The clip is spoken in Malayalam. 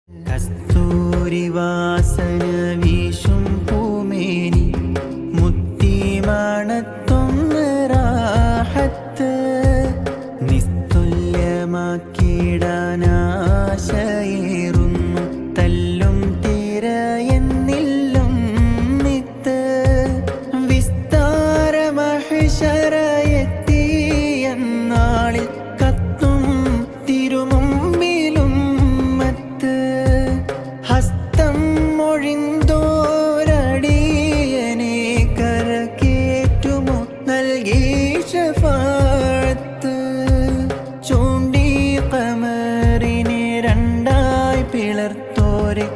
കസ്തൂരി വാസന വീശും പൂമേനി മുത്തിമണത്തൊന്ന് റാഹത്ത് നിസ്തുല്യമാക്കിടാനാശയേറുന്നു തല്ലും തിരയെന്നില്ലും നിത്ത് വിസ്താരമഹിഷറയെത്തി എന്നാളിൽ കത്തും തിരുമുമ്പിലും മത്ത് ഹസ്തം മൊഴിന്തോരടിയനെ കരകേറ്റുമോ നൽകി ശഫാഅത്ത് ചൂണ്ടി ഖമറിനെ രണ്ടായി പിളർത്തോരെ